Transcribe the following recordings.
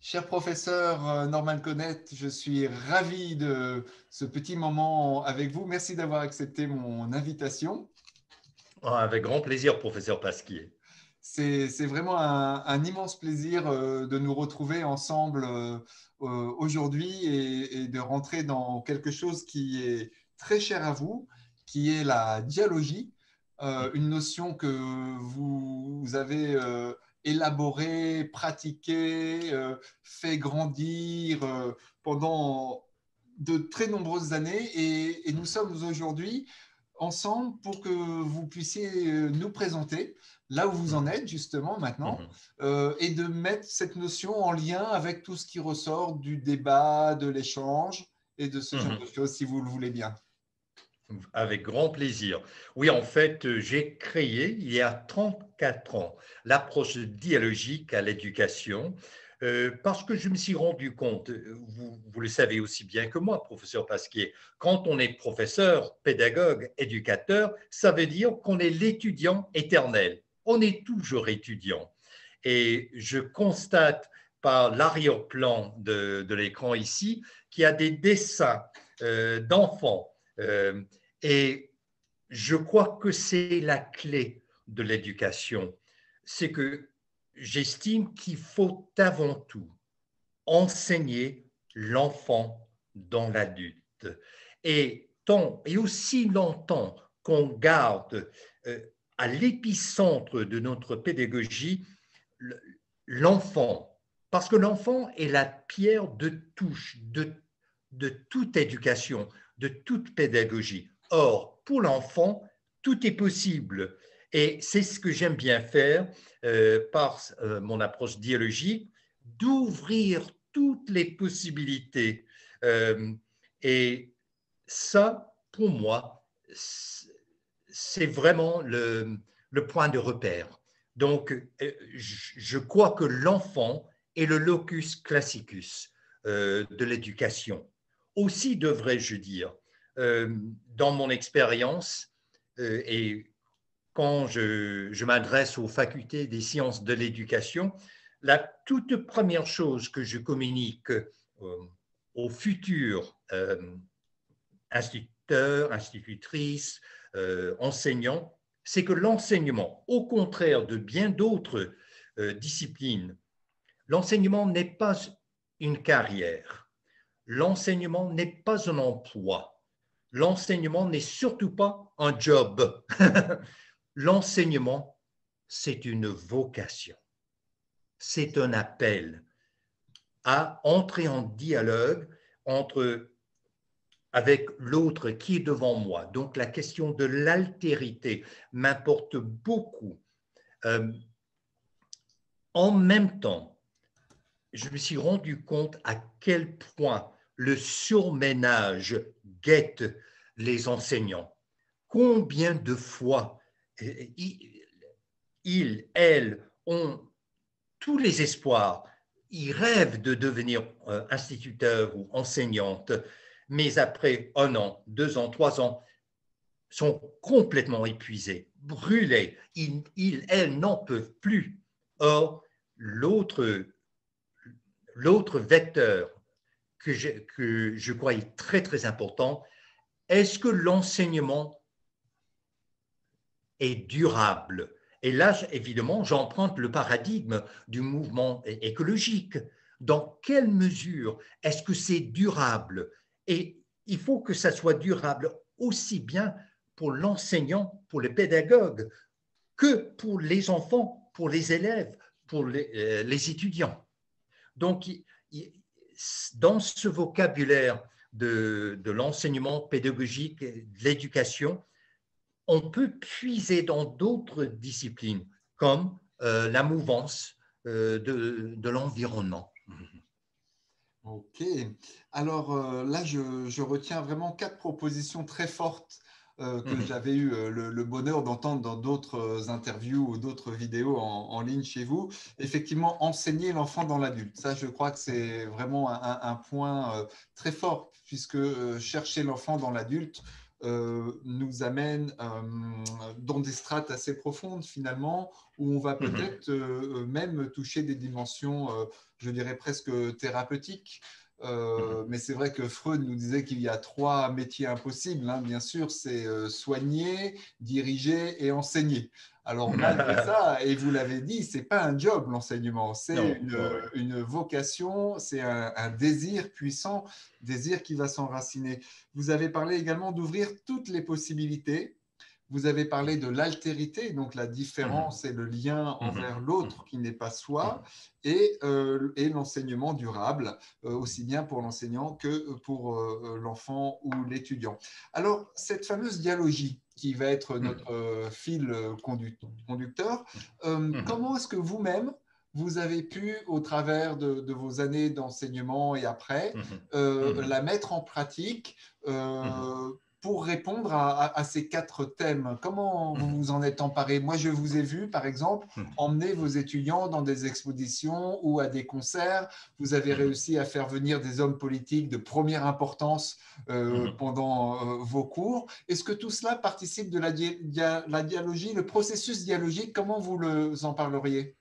Cher professeur Norman Connett, je suis ravi de ce petit moment avec vous. Merci d'avoir accepté mon invitation. Avec grand plaisir, professeur Pasquier. C'est vraiment un immense plaisir de nous retrouver ensemble aujourd'hui et de rentrer dans quelque chose qui est très cher à vous, qui est la dialogie, une notion que vous avez élaborée, pratiquée, fait grandir pendant de très nombreuses années et nous sommes aujourd'hui ensemble pour que vous puissiez nous présenter là où vous en êtes justement maintenant, et de mettre cette notion en lien avec tout ce qui ressort du débat, de l'échange et de ce genre de choses, si vous le voulez bien. Avec grand plaisir. Oui, en fait, j'ai créé il y a 34 ans l'approche dialogique à l'éducation parce que je me suis rendu compte, vous le savez aussi bien que moi, professeur Pasquier, quand on est professeur, pédagogue, éducateur, ça veut dire qu'on est l'étudiant éternel. On est toujours étudiant. Et je constate par l'arrière-plan de l'écran ici qu'il y a des dessins d'enfants. Et je crois que c'est la clé de l'éducation. C'est que j'estime qu'il faut avant tout enseigner l'enfant dans l'adulte. Et tant et aussi longtemps qu'on garde à l'épicentre de notre pédagogie l'enfant, parce que l'enfant est la pierre de touche de toute éducation, de toute pédagogie. Or, pour l'enfant, tout est possible. Et c'est ce que j'aime bien faire par mon approche dialogique, d'ouvrir toutes les possibilités. Et ça, pour moi, c'est vraiment le point de repère. Donc, je crois que l'enfant est le locus classicus de l'éducation. Aussi, devrais-je dire, dans mon expérience, et quand je m'adresse aux facultés des sciences de l'éducation, la toute première chose que je communique aux futurs instituteurs, institutrices, enseignants, c'est que l'enseignement, au contraire de bien d'autres disciplines, l'enseignement n'est pas une carrière, l'enseignement n'est pas un emploi, l'enseignement n'est surtout pas un job. L'enseignement, c'est une vocation, c'est un appel à entrer en dialogue avec l'autre qui est devant moi. Donc la question de l'altérité m'importe beaucoup. En même temps, je me suis rendu compte à quel point le surménage guette les enseignants. Combien de fois ils, elles, ont tous les espoirs, ils rêvent de devenir instituteurs ou enseignantes, mais après 1 an, 2 ans, 3 ans, sont complètement épuisés, brûlés. Elles n'en peuvent plus. Or, l'autre vecteur que je crois est très, très important, est-ce que l'enseignement est durable? Et là, évidemment, j'emprunte le paradigme du mouvement écologique. Dans quelle mesure est-ce que c'est durable? Et il faut que ça soit durable aussi bien pour l'enseignant, pour le pédagogue, que pour les enfants, pour les élèves, pour les étudiants. Donc, dans ce vocabulaire de l'enseignement pédagogique, de l'éducation, on peut puiser dans d'autres disciplines, comme la mouvance de l'environnement. Ok. Alors là, je retiens vraiment 4 propositions très fortes que j'avais eu le bonheur d'entendre dans d'autres interviews ou d'autres vidéos en ligne chez vous. Effectivement, enseigner l'enfant dans l'adulte. Ça, je crois que c'est vraiment un point très fort, puisque chercher l'enfant dans l'adulte, nous amène dans des strates assez profondes finalement, où on va peut-être même toucher des dimensions, je dirais presque thérapeutiques. Mais c'est vrai que Freud nous disait qu'il y a 3 métiers impossibles, hein, bien sûr, c'est soigner, diriger et enseigner. Alors malgré ça, et vous l'avez dit, c'est pas un job l'enseignement, c'est Non, ouais. une vocation, c'est un désir puissant, désir qui va s'enraciner. Vous avez parlé également d'ouvrir toutes les possibilités. Vous avez parlé de l'altérité, donc la différence et le lien envers l'autre qui n'est pas soi, et l'enseignement durable, aussi bien pour l'enseignant que pour l'enfant ou l'étudiant. Alors, cette fameuse dialogie qui va être notre fil conducteur, comment est-ce que vous-même, vous avez pu, au travers de vos années d'enseignement et après, la mettre en pratique pour répondre à ces 4 thèmes? Comment vous vous en êtes emparé? Moi, je vous ai vu, par exemple, emmener vos étudiants dans des expositions ou à des concerts. Vous avez réussi à faire venir des hommes politiques de première importance pendant vos cours. Est-ce que tout cela participe de la dialogie, le processus dialogique? Comment vous en parleriez?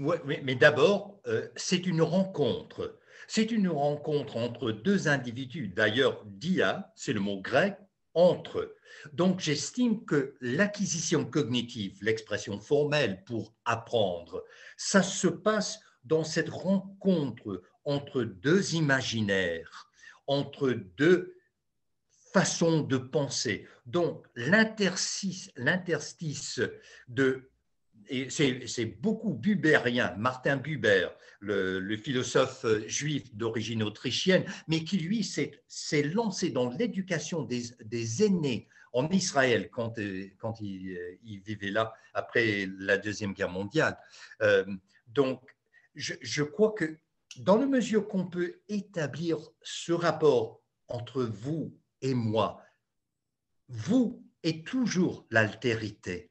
Ouais, mais d'abord, c'est une rencontre. C'est une rencontre entre deux individus. D'ailleurs, dia, c'est le mot grec, entre. Donc, j'estime que l'acquisition cognitive, l'expression formelle pour apprendre, ça se passe dans cette rencontre entre deux imaginaires, entre deux façons de penser. Donc, l'interstice de et c'est beaucoup buberien, Martin Buber, le philosophe juif d'origine autrichienne, mais qui, lui, s'est lancé dans l'éducation des aînés en Israël quand il vivait là après la Deuxième Guerre mondiale. Donc, je crois que dans la mesure qu'on peut établir ce rapport entre vous et moi, vous est toujours l'altérité.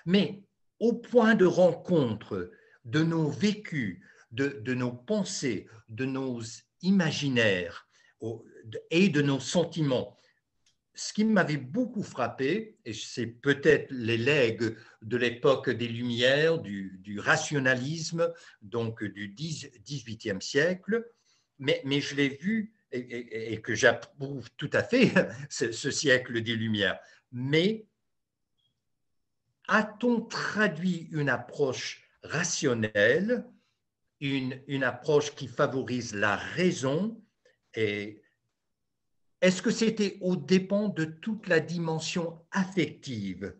Mais au point de rencontre de nos vécus, de nos pensées, de nos imaginaires et de nos sentiments, ce qui m'avait beaucoup frappé, et c'est peut-être les legs de l'époque des Lumières, du rationalisme, donc du XVIIIe siècle, mais je l'ai vu et que j'approuve tout à fait, ce siècle des Lumières. Mais a-t-on traduit une approche rationnelle, une approche qui favorise la raison? Et est-ce que c'était aux dépens de toute la dimension affective,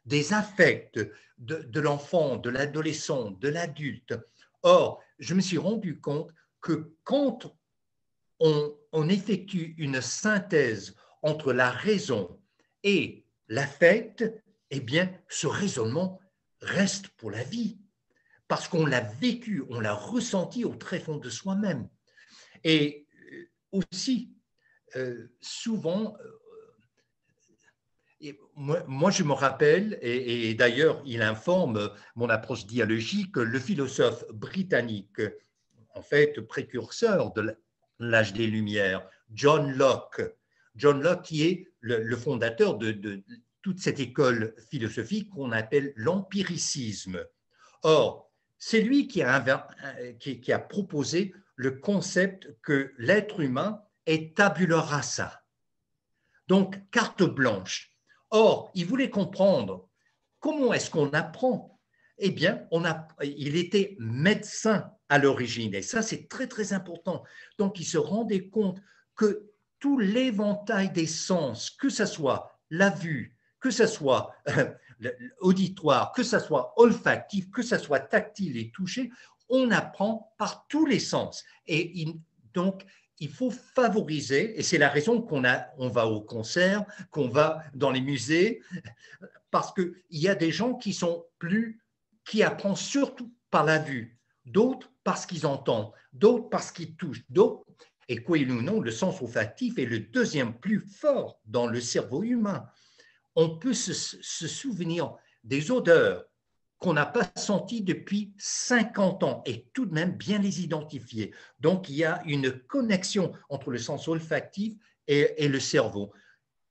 des affects de l'enfant, de l'adolescent, de l'adulte? Or, je me suis rendu compte que quand on effectue une synthèse entre la raison et l'affect, eh bien, ce raisonnement reste pour la vie, parce qu'on l'a vécu, on l'a ressenti au tréfonds de soi-même. Et aussi, souvent, moi, je me rappelle, et d'ailleurs, il informe mon approche dialogique, le philosophe britannique, en fait, précurseur de l'âge des Lumières, John Locke. John Locke qui est le fondateur de toute cette école philosophique qu'on appelle l'empiricisme. Or, c'est lui qui a proposé le concept que l'être humain est tabula rasa, donc carte blanche. Or, il voulait comprendre comment est-ce qu'on apprend. Eh bien, il était médecin à l'origine, et ça, c'est très, très important. Donc, il se rendait compte que tout l'éventail des sens, que ce soit la vue, que ce soit auditoire, que ce soit olfactif, que ce soit tactile et touché, on apprend par tous les sens. Et donc, il faut favoriser, et c'est la raison on va au concert, qu'on va dans les musées, parce qu'il y a des gens qui apprennent surtout par la vue, d'autres parce qu'ils entendent, d'autres parce qu'ils touchent, d'autres, et quoi ou non, le sens olfactif est le deuxième plus fort dans le cerveau humain. On peut se souvenir des odeurs qu'on n'a pas senties depuis 50 ans et tout de même bien les identifier. Donc, il y a une connexion entre le sens olfactif et le cerveau.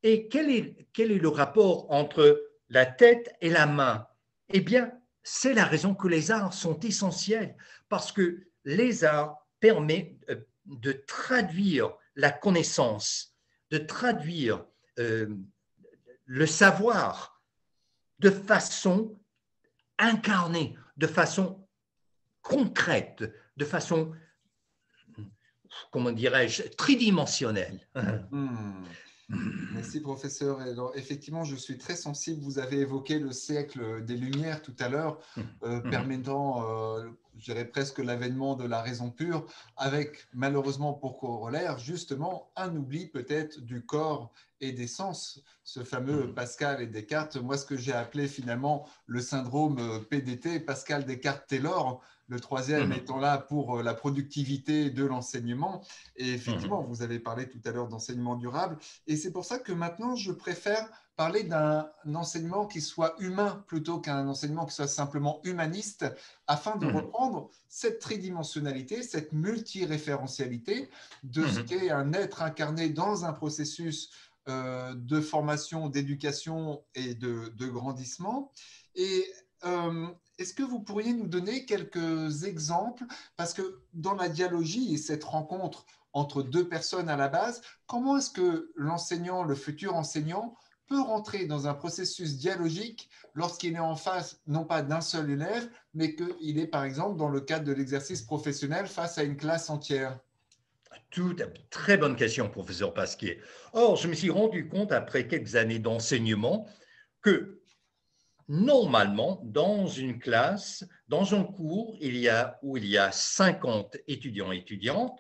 Et quel est le rapport entre la tête et la main? Eh bien, c'est la raison que les arts sont essentiels, parce que les arts permettent de traduire la connaissance, de traduire le savoir de façon incarnée, de façon concrète, de façon, comment dirais-je, tridimensionnelle. Hmm. Merci, professeur. Et alors, effectivement, je suis très sensible. Vous avez évoqué le siècle des Lumières tout à l'heure, permettant, je dirais presque l'avènement de la raison pure, avec malheureusement pour corollaire, justement, un oubli peut-être du corps et des sens, ce fameux Pascal et Descartes. Moi, ce que j'ai appelé finalement le syndrome PDT, Pascal, Descartes, Taylor, le troisième étant là pour la productivité de l'enseignement. Et effectivement, vous avez parlé tout à l'heure d'enseignement durable. Et c'est pour ça que maintenant, je préfère parler d'un enseignement qui soit humain plutôt qu'un enseignement qui soit simplement humaniste, afin de reprendre cette tridimensionnalité, cette multiréférentialité de ce qu'est un être incarné dans un processus de formation, d'éducation et de grandissement. Et est-ce que vous pourriez nous donner quelques exemples? Parce que dans la dialogie et cette rencontre entre deux personnes à la base, comment est-ce que l'enseignant, le futur enseignant, peut rentrer dans un processus dialogique lorsqu'il est en face, non pas d'un seul élève, mais qu'il est, par exemple, dans le cadre de l'exercice professionnel face à une classe entière? Très bonne question, professeur Pasquier. Or, je me suis rendu compte, après quelques années d'enseignement, que normalement, dans une classe, dans un cours, où il y a 50 étudiants et étudiantes,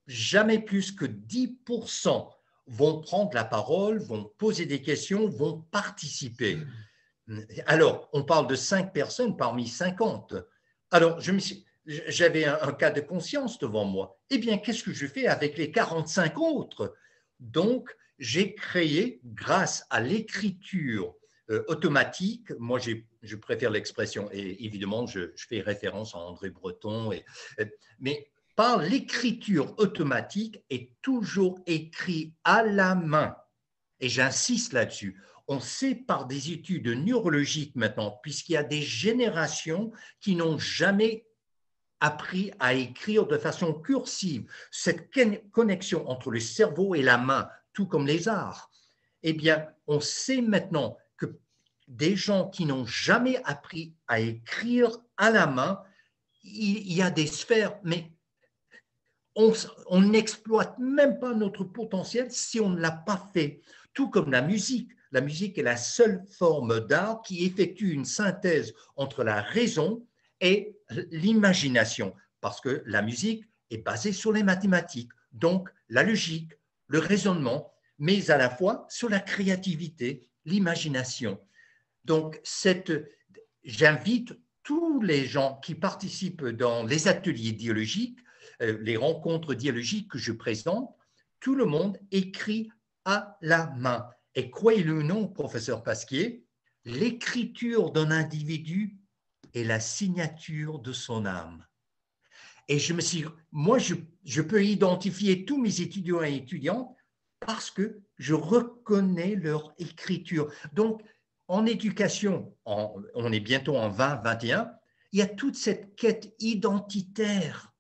jamais plus que 10% vont prendre la parole, vont poser des questions, vont participer. Alors, on parle de 5 personnes parmi 50. Alors, j'avais un cas de conscience devant moi. Eh bien, qu'est-ce que je fais avec les 45 autres? Donc, j'ai créé, grâce à l'écriture automatique, moi je préfère l'expression, et évidemment je fais référence à André Breton, mais par l'écriture automatique est toujours écrit à la main. Et j'insiste là-dessus. On sait par des études neurologiques maintenant, puisqu'il y a des générations qui n'ont jamais appris à écrire de façon cursive, cette connexion entre le cerveau et la main, tout comme les arts, eh bien, on sait maintenant que des gens qui n'ont jamais appris à écrire à la main, il y a des sphères, mais on n'exploite même pas notre potentiel si on ne l'a pas fait. Tout comme la musique. La musique est la seule forme d'art qui effectue une synthèse entre la raison et l'imagination, parce que la musique est basée sur les mathématiques, donc la logique, le raisonnement, mais à la fois sur la créativité, l'imagination. Donc, j'invite tous les gens qui participent dans les ateliers dialogiques, les rencontres dialogiques que je présente, tout le monde écrit à la main. Et croyez-le ou non, professeur Pasquier, l'écriture d'un individu est la signature de son âme. Et moi, je peux identifier tous mes étudiants et étudiantes parce que je reconnais leur écriture. Donc, en éducation, on est bientôt en 2021, il y a toute cette quête identitaire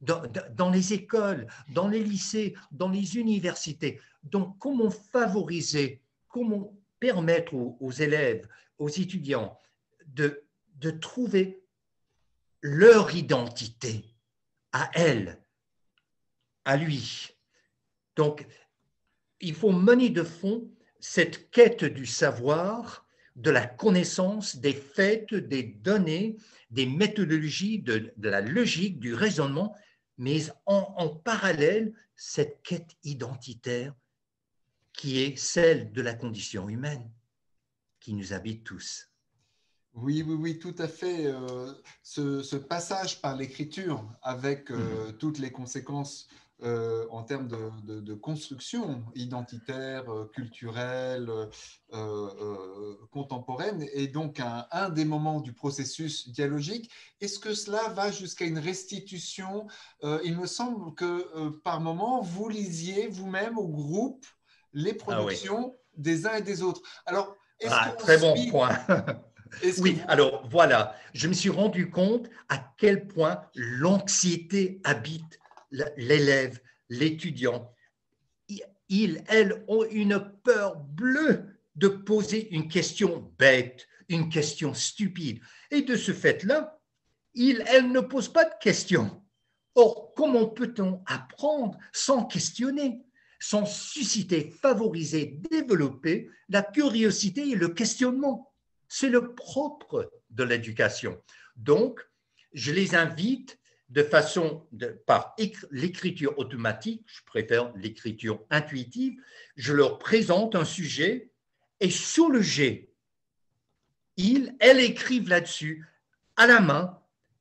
dans les écoles, dans les lycées, dans les universités. Donc, comment favoriser, comment permettre aux élèves, aux étudiants de trouver leur identité à elle, à lui. Donc, il faut mener de fond cette quête du savoir, de la connaissance, des faits, des données, des méthodologies, de la logique, du raisonnement, mais en parallèle, cette quête identitaire qui est celle de la condition humaine, qui nous habite tous. Oui, oui, oui, tout à fait. Ce passage par l'écriture avec toutes les conséquences en termes de construction identitaire, culturelle, contemporaine est donc un des moments du processus dialogique. Est-ce que cela va jusqu'à une restitution? Il me semble que par moment, vous lisiez vous-même au groupe les Ah oui. productions des uns et des autres. Alors, est-ce Ah, qu'on très bon suit, point. est-ce que Oui, vous, alors voilà, je me suis rendu compte à quel point l'anxiété habite l'élève, l'étudiant. Ils, elles, ont une peur bleue de poser une question bête, une question stupide. Et de ce fait-là, ils, elles ne posent pas de questions. Or, comment peut-on apprendre sans questionner, sans susciter, favoriser, développer la curiosité et le questionnement? C'est le propre de l'éducation. Donc, je les invite par l'écriture automatique, je préfère l'écriture intuitive, je leur présente un sujet et sur le jet, elles écrivent là-dessus à la main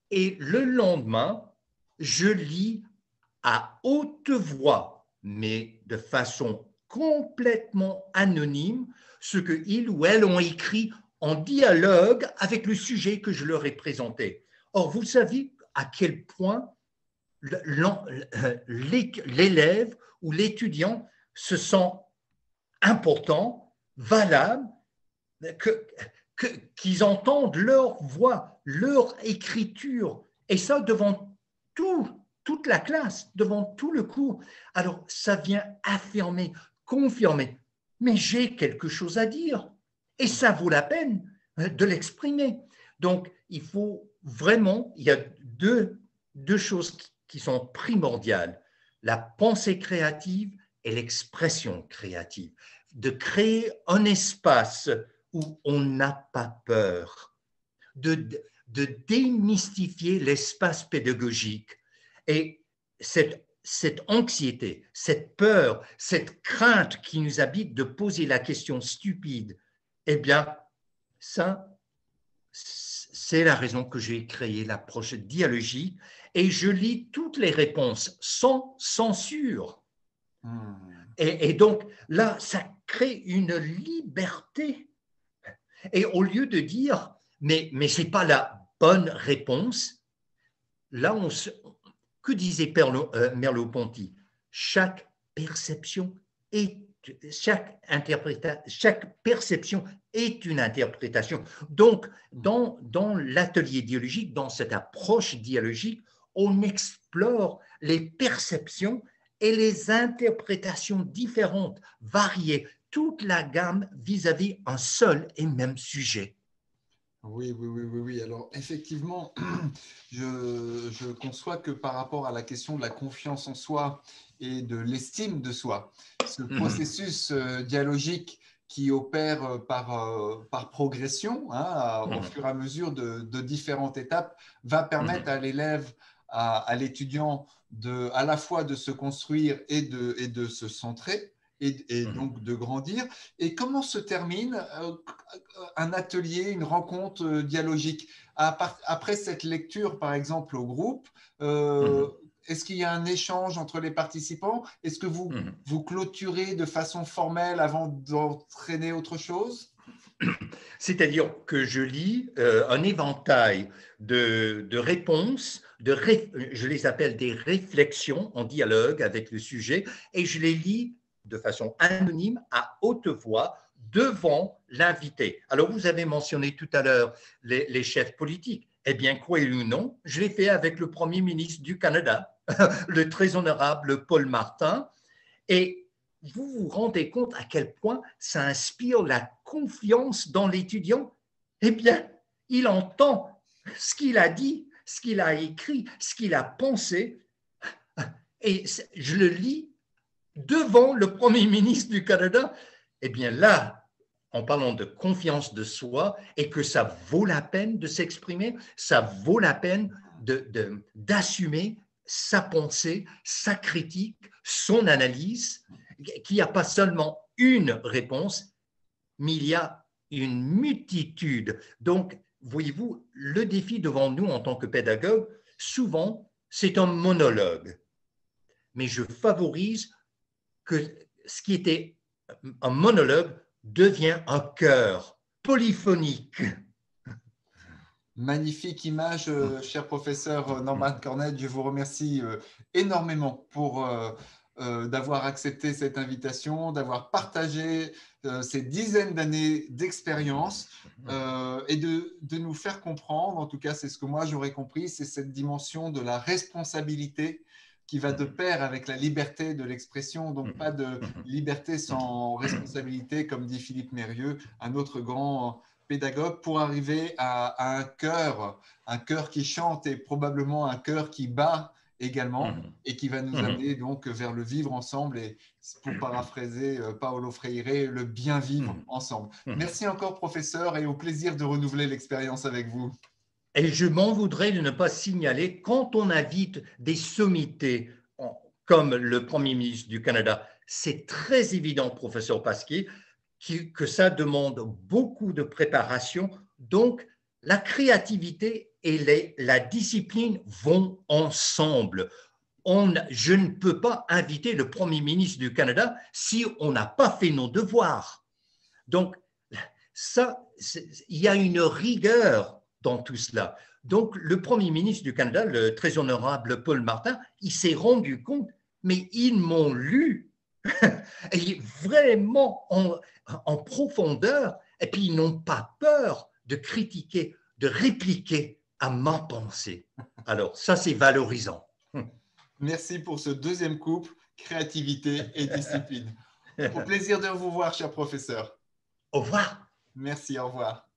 et le lendemain, je lis à haute voix, mais de façon complètement anonyme, ce que ils ou elles ont écrit en dialogue avec le sujet que je leur ai présenté. Or, vous savez à quel point l'élève ou l'étudiant se sent important, valable, que, qu'ils entendent leur voix, leur écriture, et ça devant toute la classe, devant tout le cours. Alors, ça vient affirmer, confirmer, mais j'ai quelque chose à dire, et ça vaut la peine de l'exprimer. Donc, il faut vraiment, il y a deux choses qui sont primordiales, la pensée créative et l'expression créative, de créer un espace où on n'a pas peur, de démystifier l'espace pédagogique. Et cette anxiété, cette peur, cette crainte qui nous habite de poser la question stupide, eh bien, ça, c'est la raison que j'ai créé l'approche dialogique et je lis toutes les réponses sans censure. Et donc, là, ça crée une liberté. Et au lieu de dire, mais ce n'est pas la bonne réponse, là, que disait Merleau-Ponty? Chaque perception est chaque perception est une interprétation. Donc, dans l'atelier dialogique, dans cette approche dialogique, on explore les perceptions et les interprétations différentes, variées, toute la gamme vis-à-vis un seul et même sujet. Oui, oui, oui, oui, oui. Alors, effectivement, je conçois que par rapport à la question de la confiance en soi et de l'estime de soi, ce processus dialogique qui opère par progression, hein, au fur et à mesure de différentes étapes, va permettre à l'élève, à l'étudiant, à la fois de se construire et de se centrer. Et donc de grandir. Et comment se termine un atelier, une rencontre dialogique? Après cette lecture, par exemple, au groupe, est-ce qu'il y a un échange entre les participants? Est-ce que vous clôturez de façon formelle avant d'entraîner autre chose? C'est-à-dire que je lis un éventail de réponses, je les appelle des réflexions en dialogue avec le sujet, et je les lis de façon anonyme, à haute voix, devant l'invité. Alors, vous avez mentionné tout à l'heure les chefs politiques. Eh bien, croyez-le ou non, je l'ai fait avec le Premier ministre du Canada, le très honorable Paul Martin, et vous vous rendez compte à quel point ça inspire la confiance dans l'étudiant? Eh bien, il entend ce qu'il a dit, ce qu'il a écrit, ce qu'il a pensé, et je le lis devant le Premier ministre du Canada. Eh bien là, en parlant de confiance de soi et que ça vaut la peine de s'exprimer, ça vaut la peine d'assumer sa pensée, sa critique, son analyse, qu'il n'y a pas seulement une réponse, mais il y a une multitude. Donc, voyez-vous, le défi devant nous en tant que pédagogue, souvent, c'est un monologue. Mais je favorise que ce qui était un monologue devient un chœur polyphonique. Magnifique image, cher professeur Norman Cornette. Je vous remercie énormément pour d'avoir accepté cette invitation, d'avoir partagé ces dizaines d'années d'expérience et de nous faire comprendre, en tout cas c'est ce que moi j'aurais compris, c'est cette dimension de la responsabilité qui va de pair avec la liberté de l'expression, donc pas de liberté sans responsabilité, comme dit Philippe Mérieux, un autre grand pédagogue, pour arriver à un cœur qui chante et probablement un cœur qui bat également, et qui va nous amener donc vers le vivre ensemble et, pour paraphraser Paulo Freire, le bien vivre ensemble. Merci encore, professeur, et au plaisir de renouveler l'expérience avec vous. Et je m'en voudrais de ne pas signaler, quand on invite des sommités comme le Premier ministre du Canada, c'est très évident, professeur Pasquier, que ça demande beaucoup de préparation. Donc, la créativité et la discipline vont ensemble. Je ne peux pas inviter le Premier ministre du Canada si on n'a pas fait nos devoirs. Donc, ça, il y a une rigueur dans tout cela. Donc, le Premier ministre du Canada, le très honorable Paul Martin, il s'est rendu compte, mais ils m'ont lu et vraiment en profondeur, et puis ils n'ont pas peur de critiquer, de répliquer à ma pensée. Alors, ça, c'est valorisant. Merci pour ce deuxième couple, créativité et discipline. Au plaisir de vous voir, cher professeur. Au revoir. Merci, au revoir.